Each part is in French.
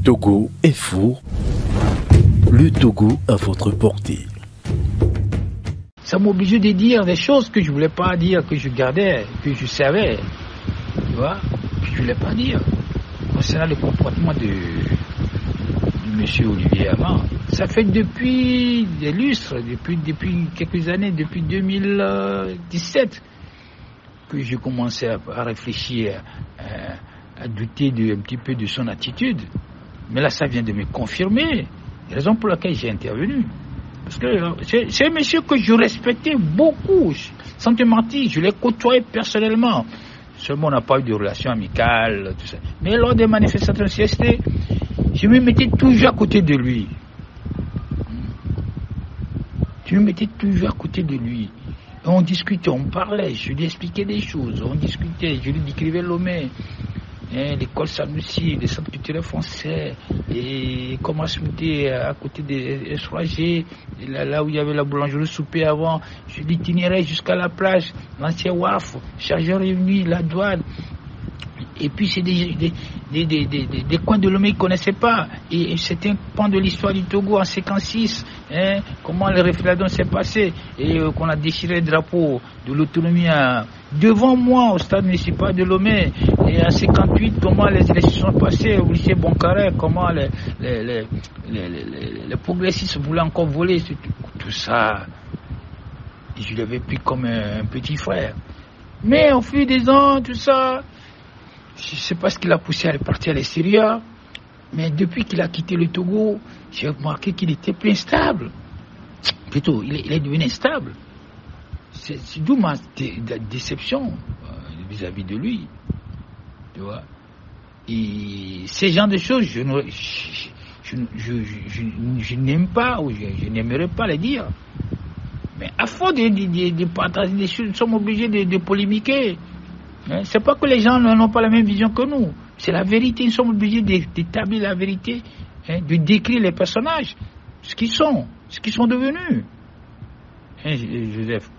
Togo Info, le Togo à votre portée. Ça m'obligeait de dire des choses que je voulais pas dire, que je gardais, que je savais, tu vois, que je voulais pas dire. Concernant le comportement de monsieur Olivier Hamar, ça fait depuis des lustres, depuis quelques années, depuis 2017, que je commençais à réfléchir, à douter un petit peu de son attitude. Mais là, ça vient de me confirmer, la raison pour laquelle j'ai intervenu. Parce que c'est un monsieur que je respectais beaucoup, sans te mentir, je l'ai côtoyé personnellement. Seulement, on n'a pas eu de relation amicale, tout ça. Mais lors des manifestations de CST, je me mettais toujours à côté de lui. Je me mettais toujours à côté de lui. Et on discutait, on parlait, je lui expliquais des choses, on discutait, je lui décrivais Lomé. L'école Sanoussi, les centres culturels français, et comment se mettait à côté des SOAG, là où il y avait la boulangerie souper avant, je l'itinérais jusqu'à la plage, l'ancien WAF, chargeur réuni, la douane. Et puis c'est des coins de Lomé qu'ils ne connaissaient pas. Et c'était un pan de l'histoire du Togo en 56. Comment le référendum s'est passé. Et qu'on a déchiré le drapeau de l'autonomie devant moi au stade municipal de Lomé. Et en 58, comment les élections sont passées au lycée Boncarré. Comment les progressistes voulaient encore voler. Tout ça, je l'avais pris comme un petit frère. Mais au fil des ans, tout ça... Je ne sais pas ce qui l'a poussé à partir à l'extérieur, mais depuis qu'il a quitté le Togo, j'ai remarqué qu'il était plus instable. Plutôt, il est devenu instable. C'est d'où ma déception vis-à-vis de lui. Tu vois. Et ces genres de choses, je n'aime pas, ou je n'aimerais pas les dire. Mais à force de partager des choses, nous sommes obligés de polémiquer. C'est pas que les gens n'ont pas la même vision que nous. C'est la vérité. Nous sommes obligés d'établir la vérité, de décrire les personnages, ce qu'ils sont devenus. Joseph.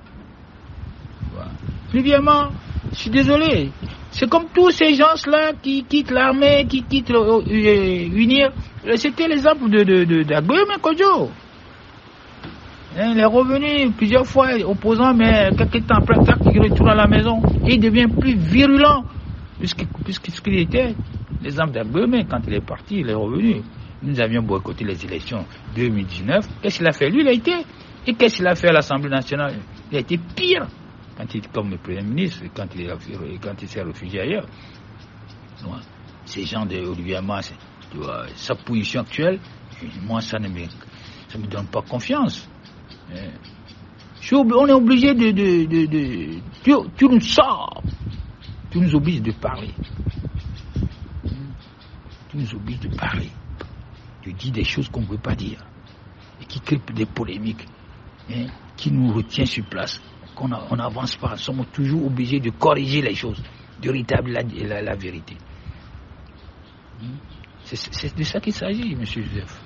Voilà. Évidemment, je suis désolé. C'est comme tous ces gens-là qui quittent l'armée, qui quittent l'UNIR. C'était l'exemple d'Agueme Kodjo. Il est revenu plusieurs fois opposant, mais quelques temps après, il retourne à la maison et il devient plus virulent. Puisque ce qu'il était, l'exemple d'Agueme, quand il est parti, il est revenu. Nous avions boycotté les élections 2019. Qu'est-ce qu'il a fait? Lui, il a été. Et qu'est-ce qu'il a fait à l'Assemblée nationale? Il a été pire quand il était comme le Premier ministre, quand il s'est réfugié ailleurs. Ces gens de Olivier Hamar, sa position actuelle, moi, ça ne me donne pas confiance. On est obligé tu nous sors, tu nous obliges de parler, de dire des choses qu'on ne veut pas dire et qui créent des polémiques, qui nous retient sur place, qu'on n'avance pas. Nous sommes toujours obligés de corriger les choses, de rétablir la vérité. C'est de ça qu'il s'agit, monsieur Joseph.